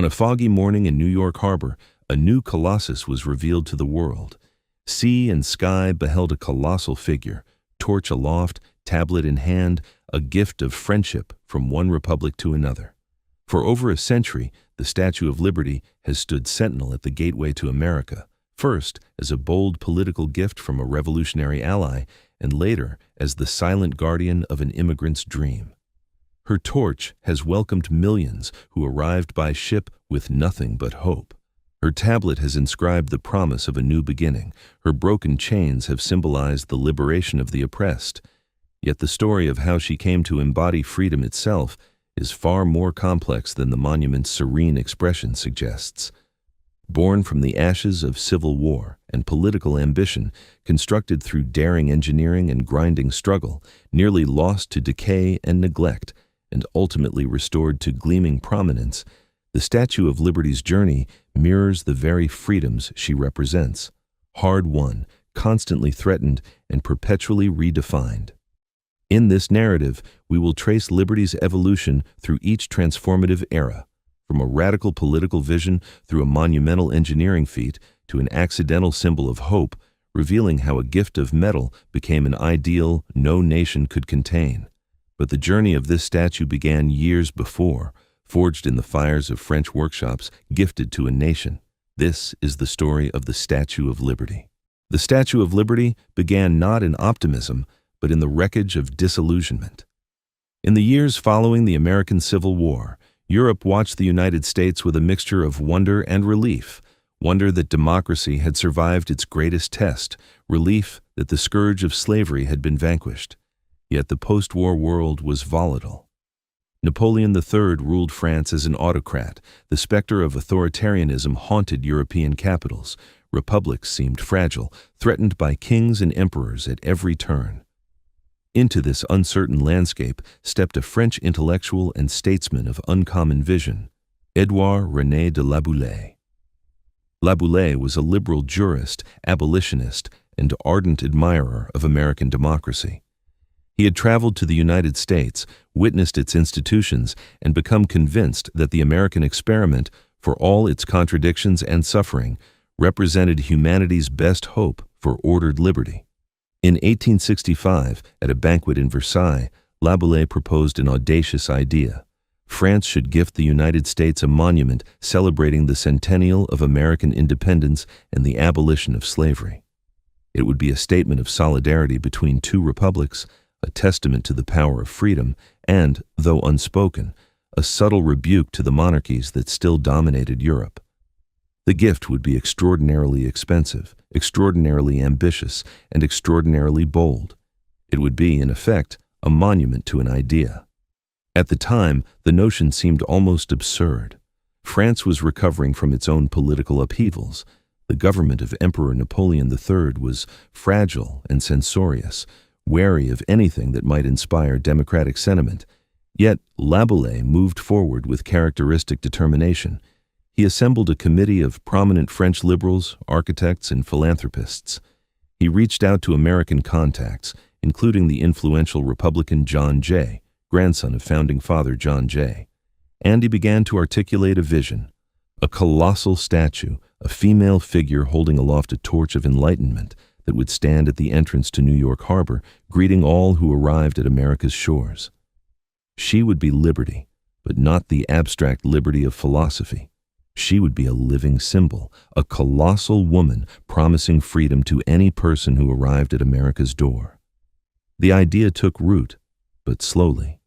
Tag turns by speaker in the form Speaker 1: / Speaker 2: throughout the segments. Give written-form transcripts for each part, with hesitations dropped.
Speaker 1: On a foggy morning in New York Harbor, a new colossus was revealed to the world. Sea and sky beheld a colossal figure, torch aloft, tablet in hand, a gift of friendship from one republic to another. For over a century, the Statue of Liberty has stood sentinel at the gateway to America, first as a bold political gift from a revolutionary ally, and later as the silent guardian of an immigrant's dream. Her torch has welcomed millions who arrived by ship with nothing but hope. Her tablet has inscribed the promise of a new beginning. Her broken chains have symbolized the liberation of the oppressed. Yet the story of how she came to embody freedom itself is far more complex than the monument's serene expression suggests. Born from the ashes of civil war and political ambition, constructed through daring engineering and grinding struggle, nearly lost to decay and neglect, and ultimately restored to gleaming prominence, the Statue of Liberty's journey mirrors the very freedoms she represents, hard-won, constantly threatened, and perpetually redefined. In this narrative, we will trace liberty's evolution through each transformative era, from a radical political vision through a monumental engineering feat to an accidental symbol of hope, revealing how a gift of metal became an ideal no nation could contain. But the journey of this statue began years before, forged in the fires of French workshops gifted to a nation. This is the story of the Statue of Liberty. The Statue of Liberty began not in optimism, but in the wreckage of disillusionment. In the years following the American Civil War, Europe watched the United States with a mixture of wonder and relief. Wonder that democracy had survived its greatest test, relief that the scourge of slavery had been vanquished. Yet the post-war world was volatile. Napoleon III ruled France as an autocrat. The specter of authoritarianism haunted European capitals. Republics seemed fragile, threatened by kings and emperors at every turn. Into this uncertain landscape stepped a French intellectual and statesman of uncommon vision, Édouard René de La Boulaye. La Boulaye was a liberal jurist, abolitionist, and ardent admirer of American democracy. He had traveled to the United States, witnessed its institutions, and become convinced that the American experiment, for all its contradictions and suffering, represented humanity's best hope for ordered liberty. In 1865, at a banquet in Versailles, La Boulaye proposed an audacious idea. France should gift the United States a monument celebrating the centennial of American independence and the abolition of slavery. It would be a statement of solidarity between two republics, a testament to the power of freedom, and, though unspoken, a subtle rebuke to the monarchies that still dominated Europe. The gift would be extraordinarily expensive, extraordinarily ambitious, and extraordinarily bold. It would be, in effect, a monument to an idea. At the time, the notion seemed almost absurd. France was recovering from its own political upheavals. The government of Emperor Napoleon III was fragile and censorious, wary of anything that might inspire democratic sentiment. Yet La Boulaye moved forward with characteristic determination. He assembled a committee of prominent French liberals, architects, and philanthropists. He reached out to American contacts, including the influential Republican John Jay, grandson of Founding Father John Jay. And he began to articulate a vision, a colossal statue, a female figure holding aloft a torch of enlightenment that would stand at the entrance to New York Harbor, greeting all who arrived at America's shores. She would be liberty, but not the abstract liberty of philosophy. She would be a living symbol, a colossal woman promising freedom to any person who arrived at America's door. The idea took root, but slowly.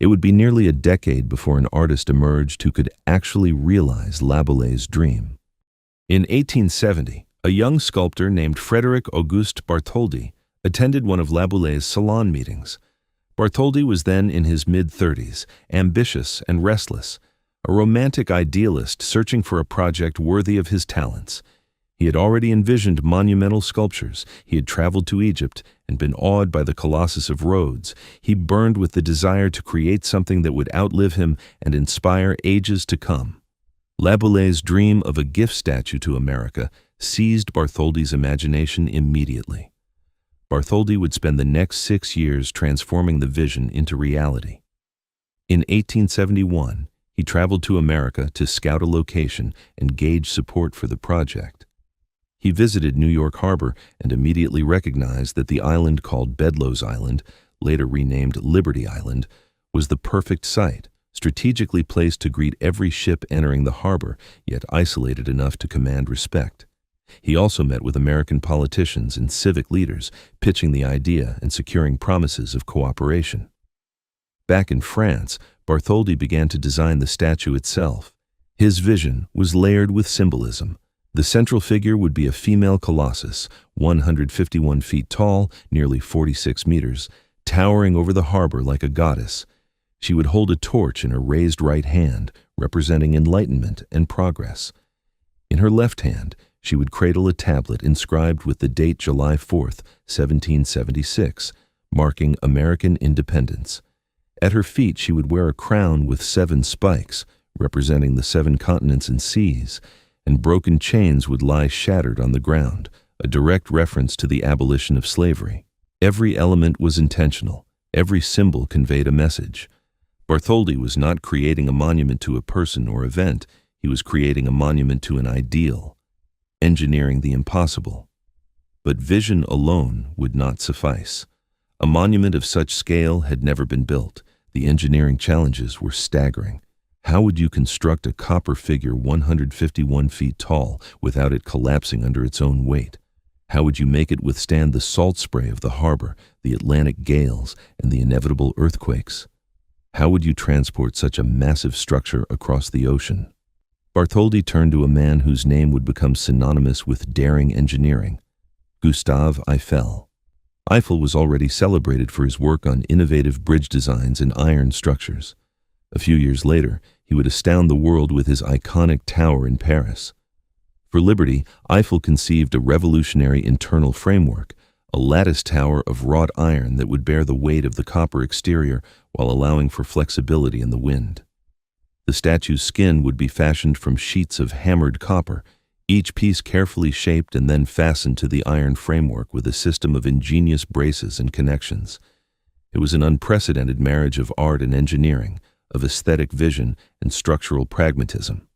Speaker 1: It would be nearly a decade before an artist emerged who could actually realize La Boulaye's dream. In 1870, a young sculptor named Frédéric Auguste Bartholdi attended one of La Boulaye's salon meetings. Bartholdi was then in his mid-30s, ambitious and restless, a romantic idealist searching for a project worthy of his talents. He had already envisioned monumental sculptures. He had traveled to Egypt and been awed by the Colossus of Rhodes. He burned with the desire to create something that would outlive him and inspire ages to come. La Boulaye's dream of a gift statue to America seized Bartholdi's imagination immediately. Bartholdi would spend the next 6 years transforming the vision into reality. In 1871, He traveled to America to scout a location and gauge support for the project. He visited New York Harbor and immediately recognized that the island called Bedloe's Island, later renamed Liberty Island, was the perfect site, strategically placed to greet every ship entering the harbor, yet isolated enough to command respect. He also met with American politicians and civic leaders, pitching the idea and securing promises of cooperation. Back in France, Bartholdi began to design the statue itself. His vision was layered with symbolism. The central figure would be a female colossus, 151 feet tall, nearly 46 meters, towering over the harbor like a goddess. She would hold a torch in her raised right hand, representing enlightenment and progress. In her left hand, she would cradle a tablet inscribed with the date July 4th, 1776, marking American independence. At her feet, she would wear a crown with 7 spikes, representing the 7 continents and seas, and broken chains would lie shattered on the ground, a direct reference to the abolition of slavery. Every element was intentional. Every symbol conveyed a message. Bartholdi was not creating a monument to a person or event. He was creating a monument to an ideal, engineering the impossible. But vision alone would not suffice. A monument of such scale had never been built. The engineering challenges were staggering. How would you construct a copper figure 151 feet tall without it collapsing under its own weight? How would you make it withstand the salt spray of the harbor, the Atlantic gales, and the inevitable earthquakes? How would you transport such a massive structure across the ocean? Bartholdi turned to a man whose name would become synonymous with daring engineering, Gustave Eiffel. Eiffel was already celebrated for his work on innovative bridge designs and iron structures. A few years later, he would astound the world with his iconic tower in Paris. For liberty, Eiffel conceived a revolutionary internal framework, a lattice tower of wrought iron that would bear the weight of the copper exterior while allowing for flexibility in the wind. The statue's skin would be fashioned from sheets of hammered copper, each piece carefully shaped and then fastened to the iron framework with a system of ingenious braces and connections. It was an unprecedented marriage of art and engineering, of aesthetic vision and structural pragmatism.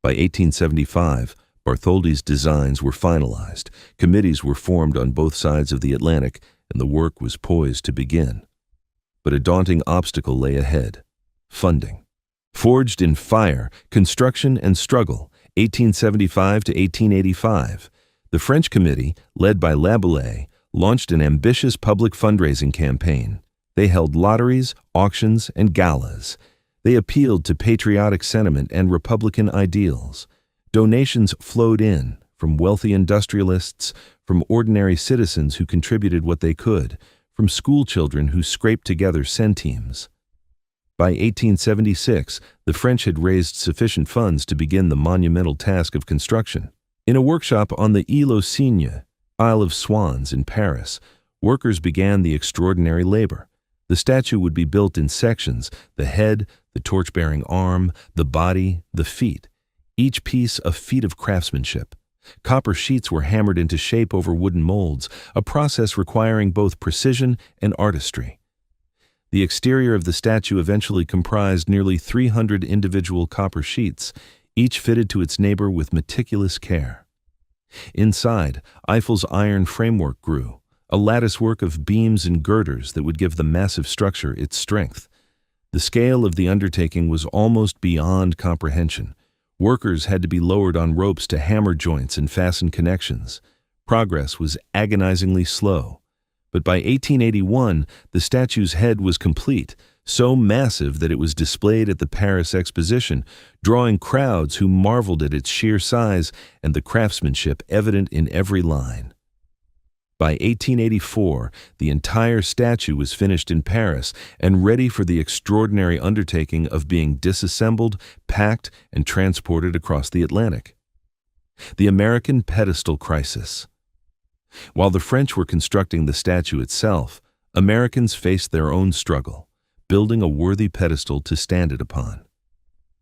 Speaker 1: By 1875, Bartholdi's designs were finalized, committees were formed on both sides of the Atlantic, and the work was poised to begin. But a daunting obstacle lay ahead: funding. Forged in fire, construction, and struggle, 1875 to 1885, the French committee, led by Laboulaye, launched an ambitious public fundraising campaign. They held lotteries, auctions, and galas. They appealed to patriotic sentiment and Republican ideals. Donations flowed in from wealthy industrialists, from ordinary citizens who contributed what they could, from school children who scraped together centimes. By 1876, the French had raised sufficient funds to begin the monumental task of construction. In a workshop on the Île aux Cygnes, Isle of Swans in Paris, workers began the extraordinary labor. The statue would be built in sections: the head, the torch-bearing arm, the body, the feet. Each piece a feat of craftsmanship. Copper sheets were hammered into shape over wooden molds, a process requiring both precision and artistry. The exterior of the statue eventually comprised nearly 300 individual copper sheets, each fitted to its neighbor with meticulous care. Inside, Eiffel's iron framework grew, a latticework of beams and girders that would give the massive structure its strength. The scale of the undertaking was almost beyond comprehension. Workers had to be lowered on ropes to hammer joints and fasten connections. Progress was agonizingly slow. But by 1881, the statue's head was complete, so massive that it was displayed at the Paris Exposition, drawing crowds who marveled at its sheer size and the craftsmanship evident in every line. By 1884, the entire statue was finished in Paris and ready for the extraordinary undertaking of being disassembled, packed, and transported across the Atlantic. The American pedestal crisis. While the French were constructing the statue itself, Americans faced their own struggle, building a worthy pedestal to stand it upon.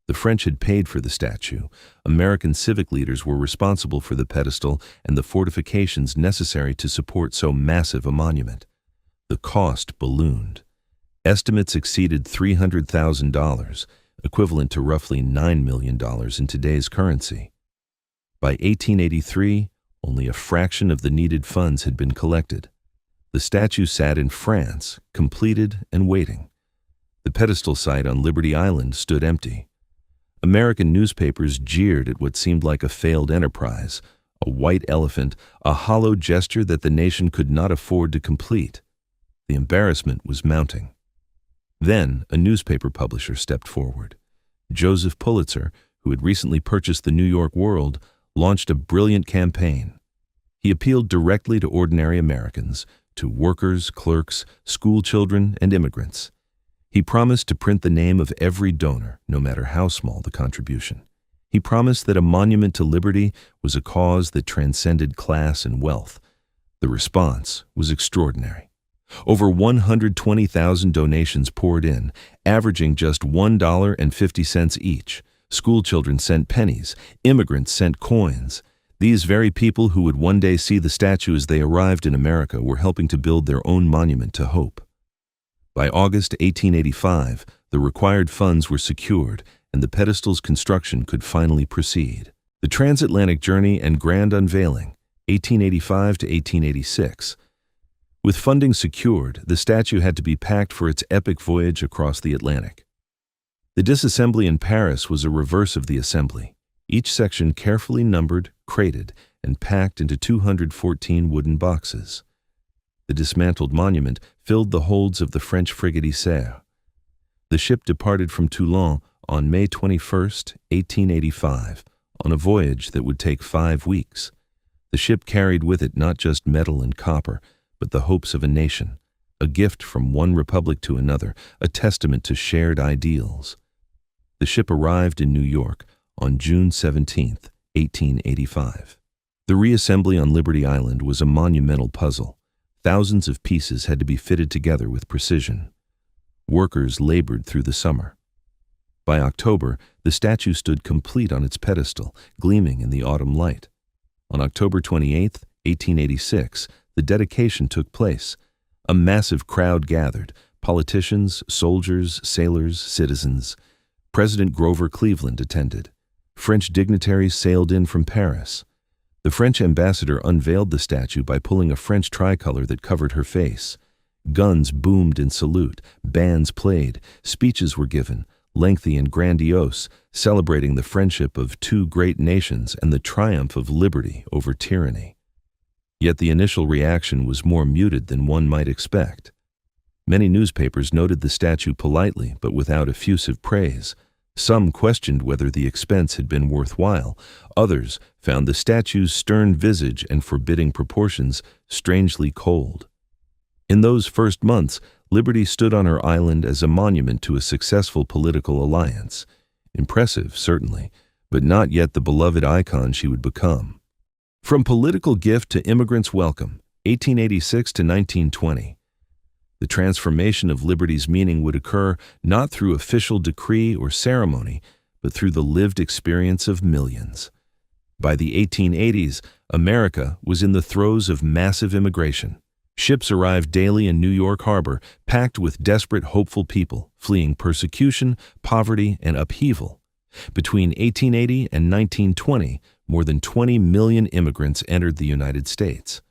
Speaker 1: The French had paid for the statue. American civic leaders were responsible for the pedestal and the fortifications necessary to support so massive a monument. The cost ballooned. Estimates exceeded $300,000. equivalent to roughly $9 million in today's currency. By 1883, only a fraction of the needed funds had been collected. The statue sat in France, completed and waiting. The pedestal site on Liberty Island stood empty. American newspapers jeered at what seemed like a failed enterprise, a white elephant, a hollow gesture that the nation could not afford to complete. The embarrassment was mounting. Then a newspaper publisher stepped forward. Joseph Pulitzer, who had recently purchased the New York World, launched a brilliant campaign. He appealed directly to ordinary Americans, to workers, clerks, school children, and immigrants. He promised to print the name of every donor, no matter how small the contribution. He promised that a monument to liberty was a cause that transcended class and wealth. The response was extraordinary. Over 120,000 donations poured in, averaging just $1.50 each. School children sent pennies, immigrants sent coins. These very people who would one day see the statue as they arrived in America were helping to build their own monument to hope. By August 1885, the required funds were secured, and the pedestal's construction could finally proceed. The Transatlantic Journey and Grand Unveiling, 1885 to 1886. With funding secured, the statue had to be packed for its epic voyage across the Atlantic. The disassembly in Paris was a reverse of the assembly, each section carefully numbered, crated, and packed into 214 wooden boxes. The dismantled monument filled the holds of the French frigate Isère. The ship departed from Toulon on May 21, 1885, on a voyage that would take 5 weeks. The ship carried with it not just metal and copper, but the hopes of a nation, a gift from one republic to another, a testament to shared ideals. The ship arrived in New York on June 17, 1885. The reassembly on Liberty Island was a monumental puzzle. Thousands of pieces had to be fitted together with precision. Workers labored through the summer. By October, the statue stood complete on its pedestal, gleaming in the autumn light. On October 28, 1886, the dedication took place. A massive crowd gathered, politicians, soldiers, sailors, citizens. President Grover Cleveland attended. French dignitaries sailed in from Paris. The French ambassador unveiled the statue by pulling a French tricolor that covered her face. Guns boomed in salute, bands played, speeches were given, lengthy and grandiose, celebrating the friendship of two great nations and the triumph of liberty over tyranny. Yet the initial reaction was more muted than one might expect. Many newspapers noted the statue politely but without effusive praise. Some questioned whether the expense had been worthwhile. Others found the statue's stern visage and forbidding proportions strangely cold. In those first months, Liberty stood on her island as a monument to a successful political alliance. Impressive, certainly, but not yet the beloved icon she would become. From political gift to immigrants' welcome, 1886 to 1920. The transformation of Liberty's meaning would occur not through official decree or ceremony, but through the lived experience of millions. By the 1880s, America was in the throes of massive immigration. Ships arrived daily in New York Harbor, packed with desperate, hopeful people, fleeing persecution, poverty, and upheaval. Between 1880 and 1920, more than 20 million immigrants entered the United States.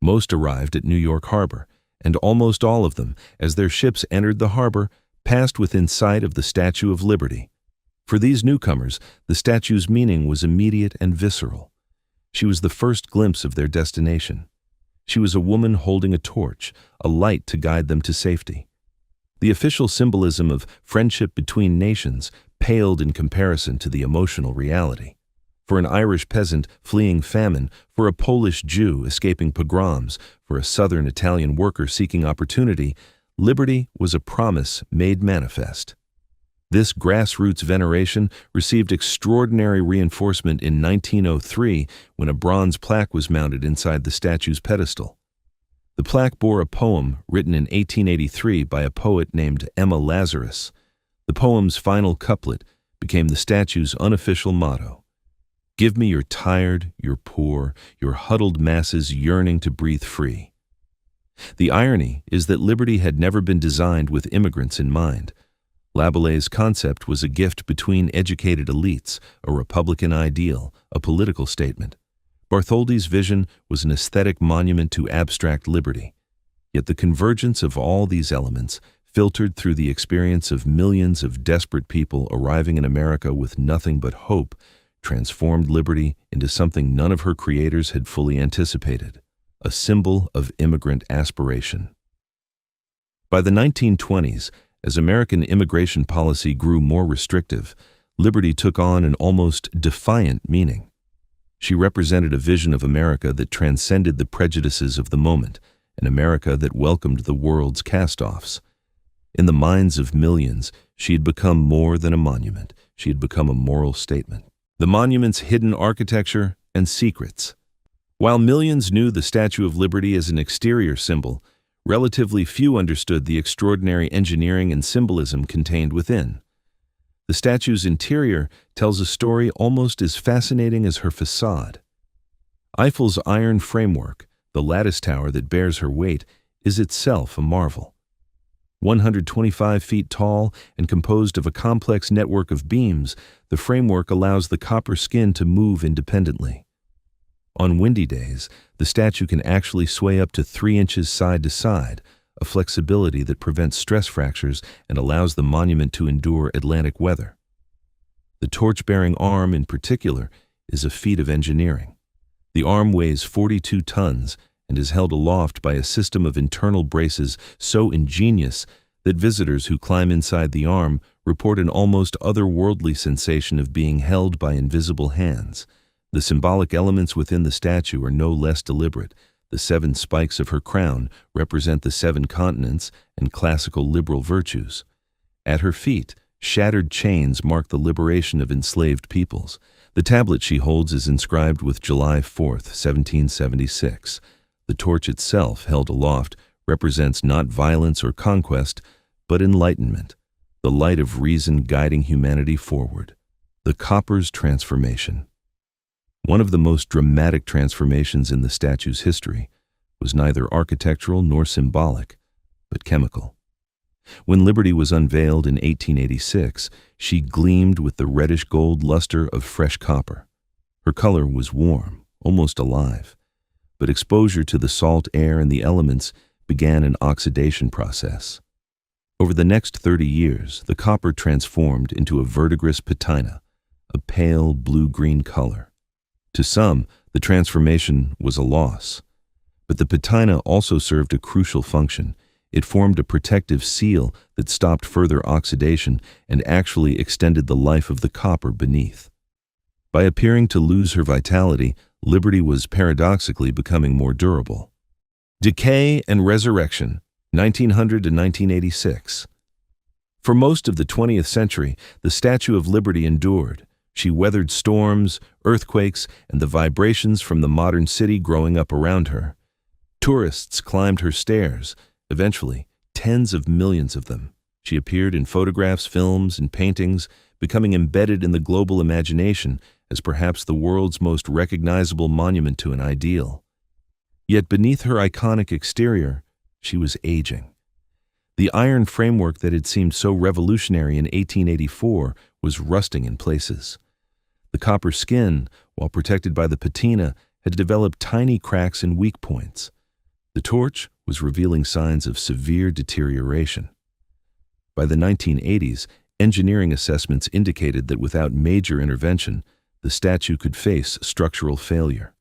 Speaker 1: Most arrived at New York Harbor, and almost all of them, as their ships entered the harbor, passed within sight of the Statue of Liberty. For these newcomers, the statue's meaning was immediate and visceral. She was the first glimpse of their destination. She was a woman holding a torch, a light to guide them to safety. The official symbolism of friendship between nations paled in comparison to the emotional reality. For an Irish peasant fleeing famine, for a Polish Jew escaping pogroms, for a Southern Italian worker seeking opportunity, liberty was a promise made manifest. This grassroots veneration received extraordinary reinforcement in 1903 when a bronze plaque was mounted inside the statue's pedestal. The plaque bore a poem written in 1883 by a poet named Emma Lazarus. The poem's final couplet became the statue's unofficial motto. Give me your tired, your poor, your huddled masses yearning to breathe free. The irony is that liberty had never been designed with immigrants in mind. Laboulaye's concept was a gift between educated elites, a republican ideal, a political statement. Bartholdi's vision was an aesthetic monument to abstract liberty. Yet the convergence of all these elements, filtered through the experience of millions of desperate people arriving in America with nothing but hope, transformed liberty into something none of her creators had fully anticipated, a symbol of immigrant aspiration. By the 1920s, as American immigration policy grew more restrictive, liberty took on an almost defiant meaning. She represented a vision of America that transcended the prejudices of the moment, an America that welcomed the world's cast-offs. In the minds of millions, she had become more than a monument. She had become a moral statement. The monument's hidden architecture and secrets. While millions knew the Statue of Liberty as an exterior symbol, relatively few understood the extraordinary engineering and symbolism contained within. The statue's interior tells a story almost as fascinating as her facade. Eiffel's iron framework, the lattice tower that bears her weight, is itself a marvel. 125 feet tall and composed of a complex network of beams, the framework allows the copper skin to move independently. On windy days, the statue can actually sway up to 3 inches side to side, a flexibility that prevents stress fractures and allows the monument to endure Atlantic weather. The torch-bearing arm, in particular, is a feat of engineering. The arm weighs 42 tons and is held aloft by a system of internal braces so ingenious that visitors who climb inside the arm report an almost otherworldly sensation of being held by invisible hands. The symbolic elements within the statue are no less deliberate. The 7 spikes of her crown represent the 7 continents and classical liberal virtues. At her feet, shattered chains mark the liberation of enslaved peoples. The tablet she holds is inscribed with July 4th, 1776. The torch itself, held aloft, represents not violence or conquest, but enlightenment, the light of reason guiding humanity forward. The copper's transformation. One of the most dramatic transformations in the statue's history was neither architectural nor symbolic, but chemical. When Liberty was unveiled in 1886, she gleamed with the reddish-gold luster of fresh copper. Her color was warm, almost alive, but exposure to the salt air and the elements began an oxidation process. Over the next 30 years, the copper transformed into a verdigris patina, a pale blue-green color. To some, the transformation was a loss. But the patina also served a crucial function. It formed a protective seal that stopped further oxidation and actually extended the life of the copper beneath. By appearing to lose her vitality, Liberty was paradoxically becoming more durable. Decay and Resurrection, 1900 to 1986. For most of the 20th century, the Statue of Liberty endured. She weathered storms, earthquakes, and the vibrations from the modern city growing up around her. Tourists climbed her stairs, eventually, tens of millions of them. She appeared in photographs, films, and paintings, becoming embedded in the global imagination as perhaps the world's most recognizable monument to an ideal. Yet beneath her iconic exterior, she was aging. The iron framework that had seemed so revolutionary in 1884 was rusting in places. The copper skin, while protected by the patina, had developed tiny cracks and weak points. The torch was revealing signs of severe deterioration. By the 1980s, engineering assessments indicated that without major intervention, the statue could face structural failure.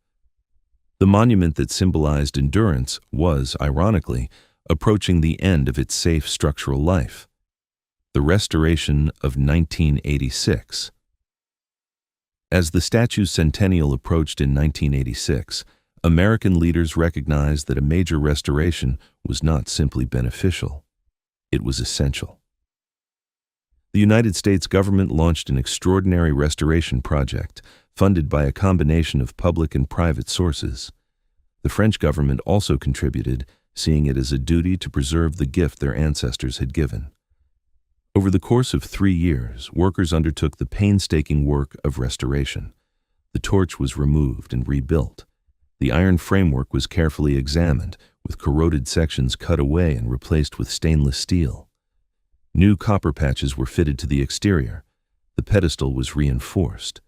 Speaker 1: The monument that symbolized endurance was, ironically, approaching the end of its safe structural life. The restoration of 1986. As the statue's centennial approached in 1986, American leaders recognized that a major restoration was not simply beneficial. It was essential. The United States government launched an extraordinary restoration project, funded by a combination of public and private sources. The French government also contributed, seeing it as a duty to preserve the gift their ancestors had given. Over the course of 3 years, workers undertook the painstaking work of restoration. The torch was removed and rebuilt. The iron framework was carefully examined, with corroded sections cut away and replaced with stainless steel. New copper patches were fitted to the exterior. The pedestal was reinforced.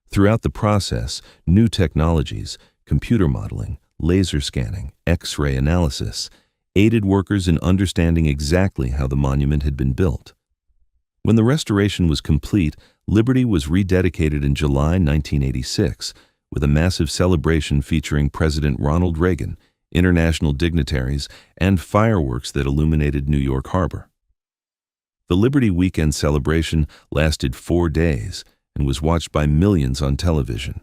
Speaker 1: Throughout the process, new technologies, computer modeling, laser scanning, X-ray analysis, aided workers in understanding exactly how the monument had been built. When the restoration was complete, Liberty was rededicated in July 1986 with a massive celebration featuring President Ronald Reagan, international dignitaries, and fireworks that illuminated New York Harbor. The Liberty Weekend celebration lasted 4 days and was watched by millions on television.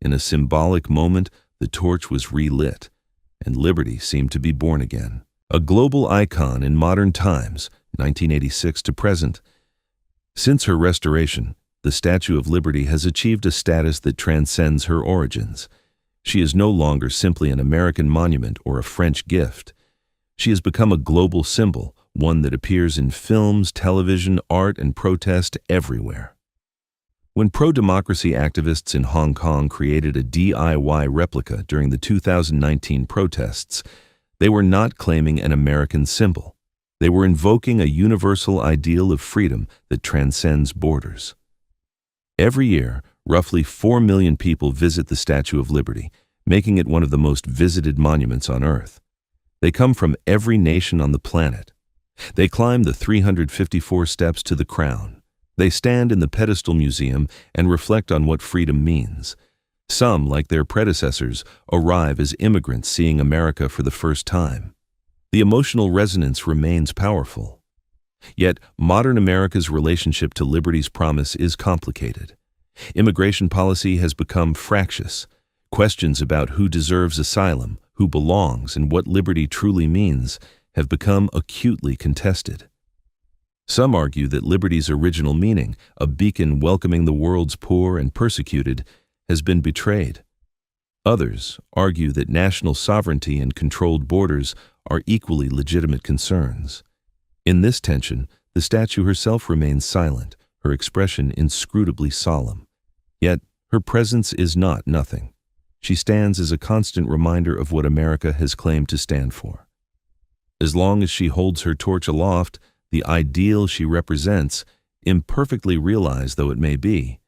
Speaker 1: In a symbolic moment, the torch was relit, and Liberty seemed to be born again. A global icon in modern times, 1986 to present. Since her restoration, the Statue of Liberty has achieved a status that transcends her origins. She is no longer simply an American monument or a French gift. She has become a global symbol, one that appears in films, television, art, and protest everywhere. When pro-democracy activists in Hong Kong created a DIY replica during the 2019 protests, they were not claiming an American symbol. They were invoking a universal ideal of freedom that transcends borders. Every year, roughly 4 million people visit the Statue of Liberty, making it one of the most visited monuments on Earth. They come from every nation on the planet. They climb the 354 steps to the crown. They stand in the pedestal museum and reflect on what freedom means. Some, like their predecessors, arrive as immigrants seeing America for the first time. The emotional resonance remains powerful. Yet, modern America's relationship to liberty's promise is complicated. Immigration policy has become fractious. Questions about who deserves asylum, who belongs, and what liberty truly means have become acutely contested. Some argue that liberty's original meaning, a beacon welcoming the world's poor and persecuted, has been betrayed. Others argue that national sovereignty and controlled borders are equally legitimate concerns. In this tension, the statue herself remains silent, her expression inscrutably solemn. Yet, her presence is not nothing. She stands as a constant reminder of what America has claimed to stand for. As long as she holds her torch aloft, the ideal she represents, imperfectly realized though it may be,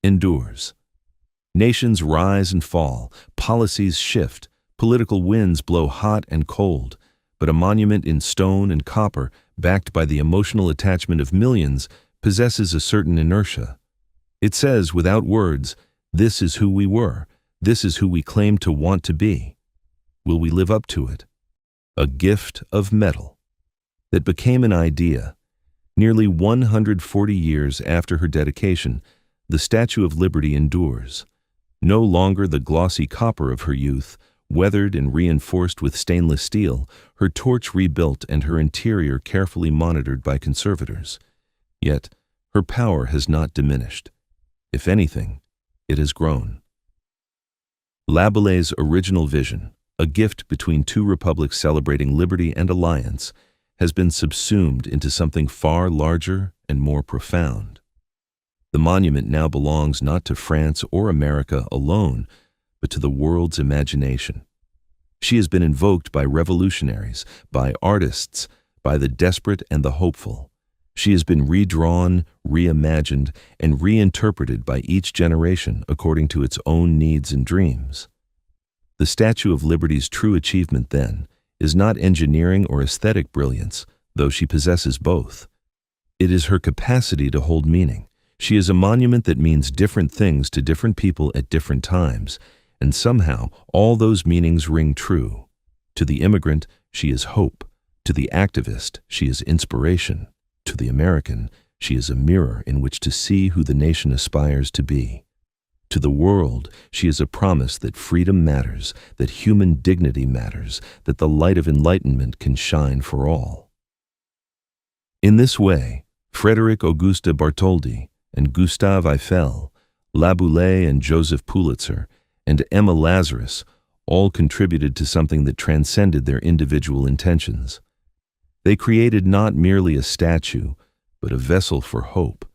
Speaker 1: endures. Nations rise and fall, policies shift, political winds blow hot and cold, but a monument in stone and copper, backed by the emotional attachment of millions, possesses a certain inertia. It says, without words, this is who we were, this is who we claim to want to be. Will we live up to it? A gift of metal that became an idea. Nearly 140 years after her dedication, the Statue of Liberty endures. No longer the glossy copper of her youth, weathered and reinforced with stainless steel, her torch rebuilt and her interior carefully monitored by conservators. Yet, her power has not diminished. If anything, it has grown. Laboulaye's original vision, a gift between two republics celebrating liberty and alliance, has been subsumed into something far larger and more profound. The monument now belongs not to France or America alone, but to the world's imagination. She has been invoked by revolutionaries, by artists, by the desperate and the hopeful. She has been redrawn, reimagined, and reinterpreted by each generation according to its own needs and dreams. The Statue of Liberty's true achievement, then, is not engineering or aesthetic brilliance, though she possesses both. It is her capacity to hold meaning. She is a monument that means different things to different people at different times, and somehow all those meanings ring true. To the immigrant, she is hope. To the activist, she is inspiration. To the American, she is a mirror in which to see who the nation aspires to be. To the world, she is a promise that freedom matters, that human dignity matters, that the light of enlightenment can shine for all. In this way, Frédéric Auguste Bartholdi and Gustave Eiffel, Laboulaye and Joseph Pulitzer, and Emma Lazarus all contributed to something that transcended their individual intentions. They created not merely a statue, but a vessel for hope,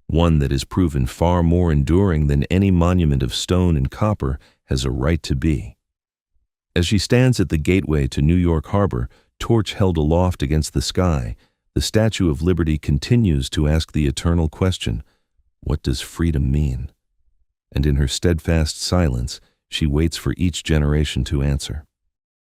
Speaker 1: one that has proven far more enduring than any monument of stone and copper has a right to be. As she stands at the gateway to New York Harbor, torch held aloft against the sky, The Statue of Liberty continues to ask the eternal question, what does freedom mean? And in her steadfast silence, she waits for each generation to answer.